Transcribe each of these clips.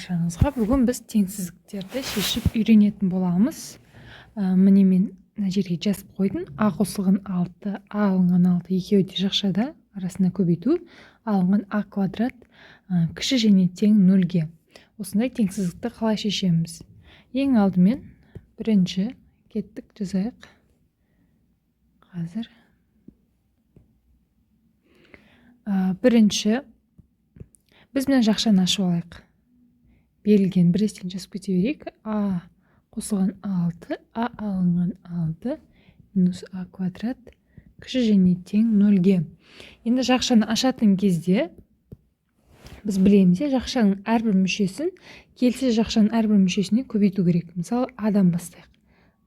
баршаңызға. Бүгін біз теңсіздіктерді шешіп үйренетін боламыз. Міне мен мына жерге жазып қойдым. А қосылған 6, А алынған 6 екеуі де жақшада, арасына көбейту. Алынған А квадрат кіші және тең 0-ге. Осындай теңсіздікті қалай шешеміз? Ең алдымен бірінші кеттік, жазайық. Қазір бірінші біз мына жақшаны ашып алайық. Берілген бірестен жазып кете берейік. А қосылған 6, А алынған 6 минус А квадрат кіші және тең 0-ге. Енді жақшаны ашатын кезде біз білеміз, жақшаның әрбір мүшесін келесі жақшаның әрбір мүшесіне көбейту керек. Мысалы, Адан бастайық.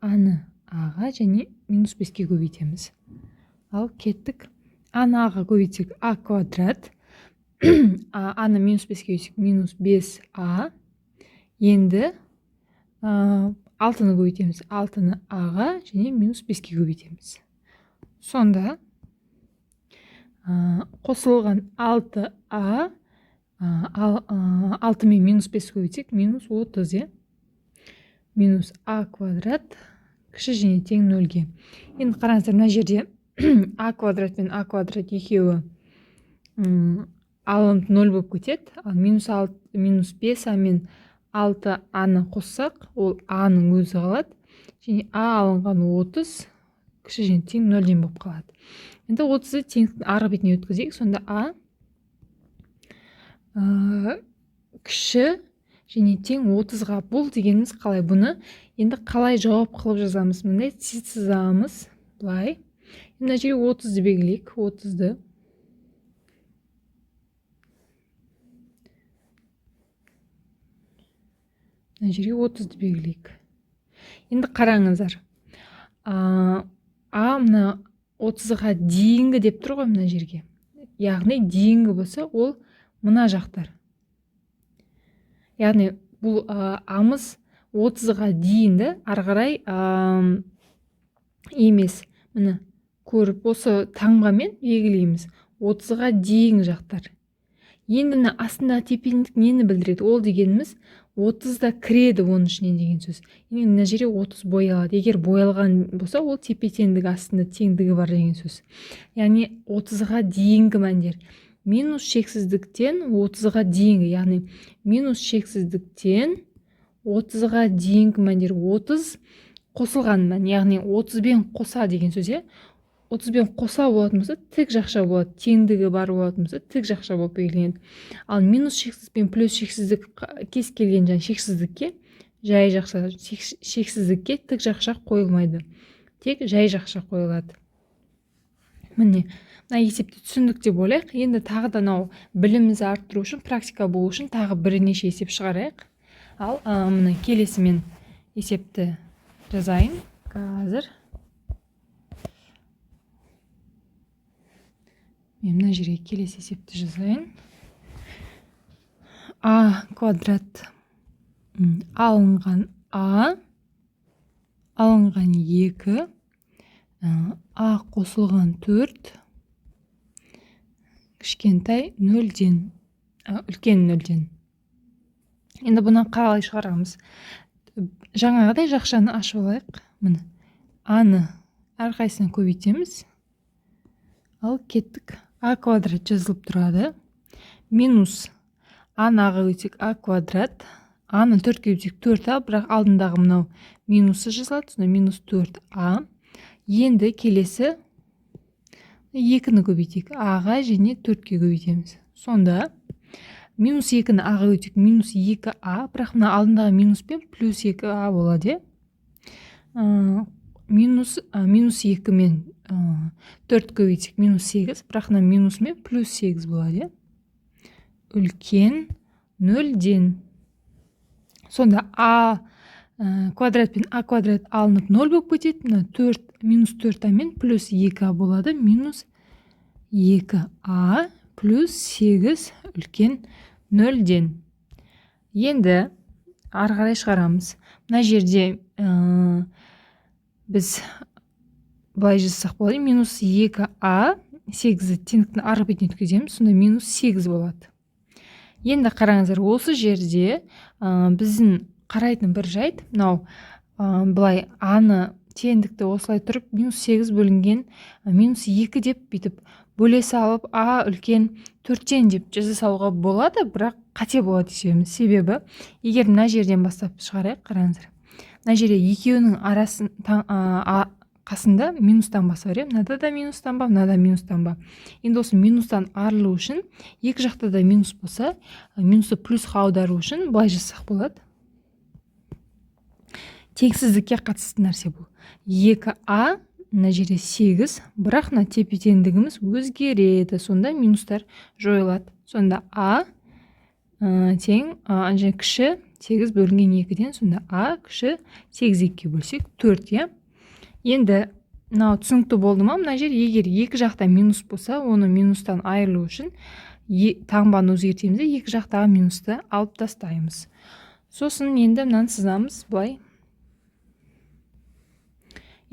Аны Аға және минус 5-ке көбейтеміз. Ал кеттік. Аны Аға көбейтсек А квадрат. Аны минус 5-ке көбейтсек минус 5А. Енді 6-ны көбейтеміз. 6-ны Аға және минус 5-ке көбейтеміз. Сонда қосылған 6А 6 мен минус 5 көбейтсек минус 30. Минус А квадрат кіші және тең 0-ге. Енді қараңыздар, мына жерде А квадрат пен А квадрат екеуі алынып 0 болып кетеді. Ал минус 5А мен 6Аны қоссақ, ол Аның өзі қалады. Және А алынған 30 кіші және тең 0-ден болып қалады. Енді 30-ды теңдіктің арғы бетіне өткізейік. Сонда А кіші және тең 30-ға. Бұл дегеніміз қалай? Бұны енді қалай жауап қылып жазамыз? Мындай сызамыз. Былай. Мына жерге 30-ды белгілейік. 30-ды. Мына жерге 30-ды белгілейік. Енді қараңыздар. Мына 30-ға дейінгі деп тұр ғой мына жерге. Яғни дейінгі болса, ол мына жақтар. Яғни бұл амыз 30-ға дейінді ары қарай емес. Міне көріп, осы таңбамен белгілейміз. 30-ға дейінгі жақтар. Енді мына астындағы тепе-теңдік нені білдіреді? Ол дегеніміз 30-да кіреді оның ішіне деген сөз. Енді мына жерге 30 боялады. Егер боялған болса, ол тепе-теңдік астында теңдігі бар деген сөз. Яғни 30-ға дейінгі мәндер. Минус шексіздіктен 30-ға дейінгі, яғни минус шексіздіктен 30-ға дейінгі мәндер. 30 қосылған мән, яғни 30 бен қоса деген сөз. 30 бен қоса болатын болса, тік жақша болады. Теңдігі бар болатын болса, тік жақша болып белгіленеді. Ал минус шексіздік пен плюс шексіздік кез келген шексіздікке жай жақша, шексіздікке тік жақша қойылмайды. Тек жай жақша қойылады. Міне, мына есепті түсіндік деп ойлайық. Енді тағы да білімімізді арттыру үшін, практика болу үшін тағы бірнеше есеп шығарайық. Ал мына келесімен есепті жазайын. Қазір мен мына жерге келесі есепті жазайын. А квадрат алынған А алынған 2 А қосылған 4 кішкентай 0-ден үлкен 0-ден. Енді бұны қалай шығарамыз? Жаңағыдай жақшаны ашып алайық. Міне Аны әрқайсына көбейтеміз. Ал кеттік. А квадрат жазылып тұрады. Минус Аны Аға өтсек А квадрат. Аны 4-ке өтсек 4А, бірақ алдындағы мынау минусы жазылады. Сонда минус 4А. Енді келесі 2-ні көбейтейік. Аға және 4-ке көбейтеміз. Сонда минус 2-ні Аға өтсек минус 2А, бірақ мына алдындағы минус пен плюс 2А болады. Минус 2 мен 4 көбейтсек минус 8, бірақ мына минус мен плюс 8 болады. Үлкен 0-ден. Сонда А квадрат пен А квадрат алынып 0 болып кетеді. Минус 4А мен плюс 2А болады. Минус 2А плюс 8 үлкен 0-ден. Енді ары қарай шығарамыз. Мына жерде біз былай жазсақ болады. Минус 2А 8-ді теңдіктің арғы бетіне өткіземіз. Сонда минус 8 болады. Енді қараңыздар, осы жерде біздің қарайтын бір жайт, мынау былай аны теңдікті осылай тұрып -8 бөлінген -2 деп бүйтіп бөле салып үлкен 4-тен деп жаза салуға болады, бірақ қате болады есебіміз. Себебі егер мына жерден бастап шығарайық, қараңыздар. Мына жерде екеуінің қасында минустан баса бар, мынада да минустан ба, мынада минустан ба. Енді осы минустан арылу үшін, екі жақта да минус болса, минусты плюсқа аудару үшін былай жасақ болады. Теңсіздікке қатысты нәрсе бұл. 2а, мына жерде 8, бірақ мына тепе теңдігіміз өзгереді. Сонда минустар жойылады. Сонда а тең кіші 8 бөлінген 2-ден, сонда а кіші 8-2 бөлсек 4, Енді мынау түсінікті болды ма? Мына жер егер екі жақта минус болса, оны минустан айырылу үшін таңбаны өзгертеміз, екі жақтағы минусты алып тастаймыз. Сосын енді мынаны сызамыз былай.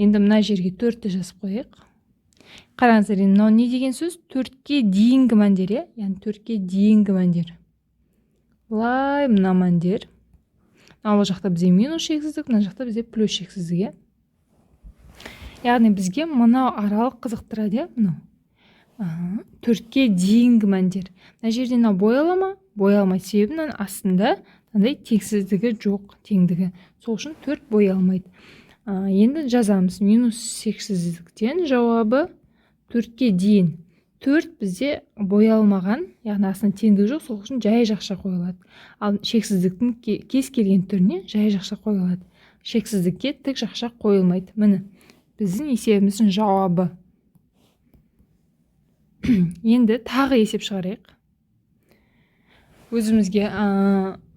Енді мына жерге 4-ті жазып қойық. Қараңыздар, енді мынау не деген сөз? 4-ке дейінгі мәндер, яғни 4-ке дейінгі мәндер. Былай мына мәндер. Ал жақта бізде минус шексіздік, мына жақта бізде плюс шексіздік. Яғни бізге мынау аралық қызықтырады, мынау. 4-ке дейінгі мәндер. Мына жерде мынау боялама, боялмайды. Себебі мынаның астында мынандай теңсіздігі жоқ, теңдігі. Сол үшін 4 боялмайды. Енді жазамыз. Минус шексіздіктен жауабы 4-ке дейін. 4 бізде боялмаған, яғни астында теңдігі жоқ, сол үшін жай жақша қойылады. Ал шексіздіктің кез келген түріне жай жақша қойылады. Шексіздікке тік жақша қойылмайды. Міне, біздің есебіміздің жауабы. Енді тағы есеп шығарайық. Өзімізге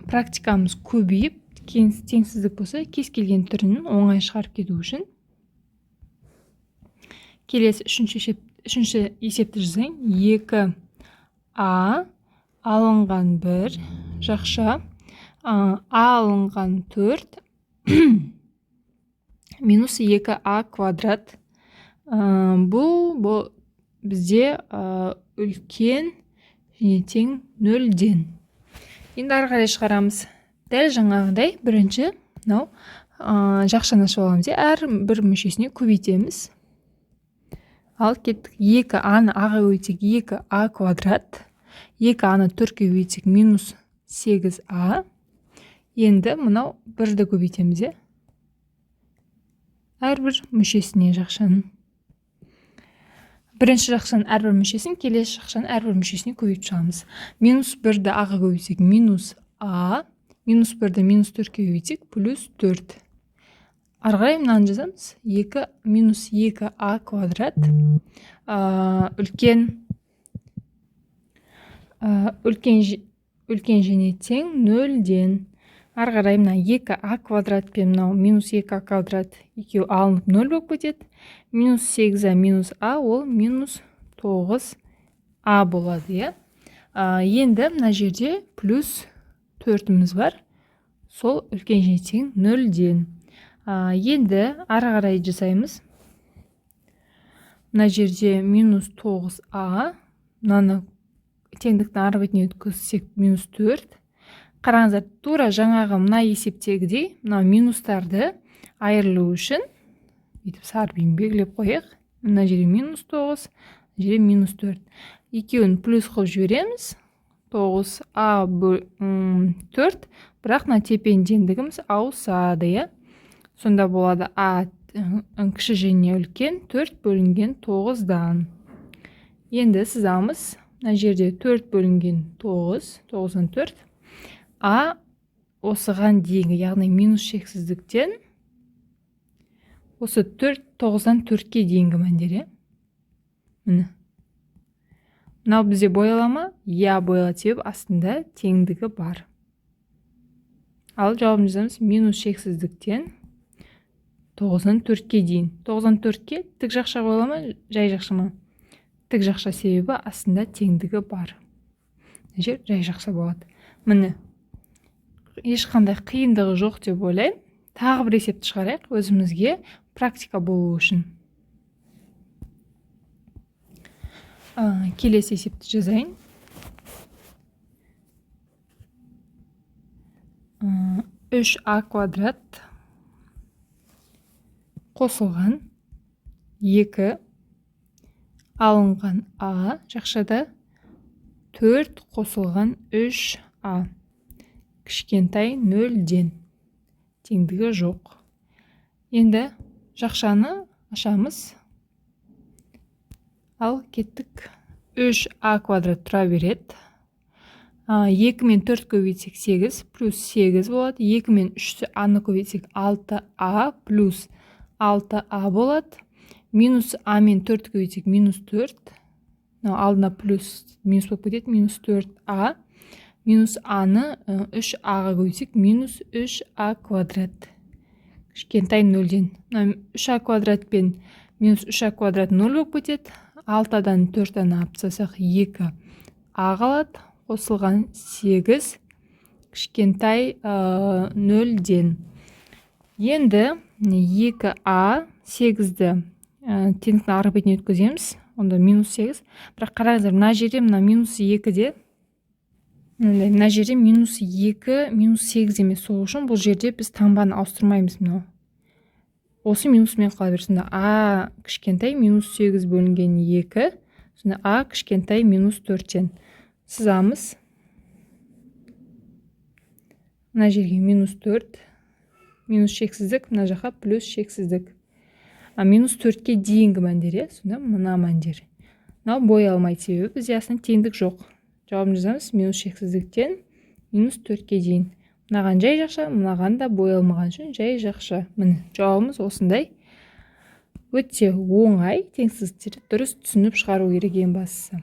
практикамыз көбейіп, теңсіздік болса, кез келген түрінің оңай шығарып кету үшін. Келесі үшінші есепті жазайын. 2а алынған 1 жақша алынған 4 минус 2а квадрат. Бұл бізде үлкен және тең 0-ден. Енді ары қарай шығарамыз. Дәл жаңағыдай бірінші жақшаны ашып аламыз. Әр бір мүшесіне көбейтеміз. Ал кеттік. 2аны аға көбейтсек 2а квадрат. 2аны 4-ке көбейтсек минус 8а. Енді мынау 1-ді көбейтеміз. Әрбір мүшесіне жақшаның. Бірінші жақшаның әрбір мүшесін, келесі жақшаның әрбір мүшесіне көбейтіп шығамыз. Минус 1-ді аға көбейтсек минус а. Минус 1-ді минус 4-ке көбейтсек плюс 4. Арғарай мынаны жазамыз. Минус 2а квадрат. Үлкен және тең 0-ден. Арғарай мына 2а квадрат пен мынау минус 2а квадрат екеу алынып 0 болып кетеді. Минус 8а минус а ол минус 9а болады. Енді мына жерде плюс 4-іміз бар. Сол үлкен және тең 0-ден. Енді ары қарай жасаймыз. Мына жерде минус 9а. Мынаны теңдіктің ары бетіне өткізсек минус 4. Қараңыздар, тура жаңағы мына есептегідей, мына минустарды айырылу үшін бүйтіп сарбин белгілеп қояйық. Мына жерде минус 9, мына жерде минус 4. Екеуін плюс қылып жібереміз. 9а 4, бірақ мына тепен теңдігіміз ауысады. Сонда болады а кіші және үлкен 4 бөлінген 9-дан. Енді сызамыз. Мына жерде 4 бөлінген 9, 9-дан 4. А осыған дейінгі, яғни минус шексіздіктен осы 9-дан 4-ке дейінгі мәндер. Міне. Мынау бізде боялама? Боялады, себебі астында теңдігі бар. Ал жауабын жазамыз. Минус шексіздіктен 9-дан 4-ке дейін. 9-дан 4-ке тік жақша боялама, жай жақша ма? Тік жақша, себебі астында теңдігі бар. Жер жай жақша болады. Міне. Ешқандай қиындығы жоқ деп ойлаймын. Тағы бір есепті шығарайық өзімізге практика болу үшін. Келесі есепті жазайын. 3а квадрат қосылған 2 алынған а жақшада 4 қосылған 3а кішкентай 0-ден теңдігі жоқ. Енді жақшаны ашамыз. Ал кеттік. 3а квадрат тұра береді. 2 мен 4 көбейтсек 8 плюс 8 болады. 2 мен 3 аны көбейтсек 6а плюс 6а болады. Минус а мен 4 көбейтсек минус 4. Алдына плюс минус болып кетеді. Минус 4а. Минус аны 3аға көбейтсек минус 3а квадрат. Кішкентай 0-ден. 3а квадрат пен минус 3а квадрат 0 болып кетеді. 6-дан 4-аны алып тастасақ 2а қалады. Қосылған 8 кішкентай 0-ден. Енді 2а 8-ді теңдіктің арғы бетіне өткіземіз. Онда минус 8. Бірақ қараңыздар, мына жерде мына минус 2-де мына жерде минус 2 минус 8 емес. Сол үшін бұл жерде біз таңбаны ауыстырмаймыз. Осы минусымен қала берсін. А кішкентай минус 8 бөлінген 2. Сонда а кішкентай минус 4-тен. Сызамыз. Мына жерге минус 4. Минус шексіздік. Мына жаққа плюс шексіздік. Минус 4-ке дейінгі мәндер. Сонда мына мәндер. Бой алмайды себебі бізде асында теңдік жоқ. Жауабын жазамыз. Минус шексіздіктен минус 4-ке дейін. Мынаған жай жақша, мынаған да бой алмаған үшін жай жақша. Міне, жауабымыз осындай. Өте оңай, теңсіздіктерді дұрыс түсініп шығару керек ең бастысы.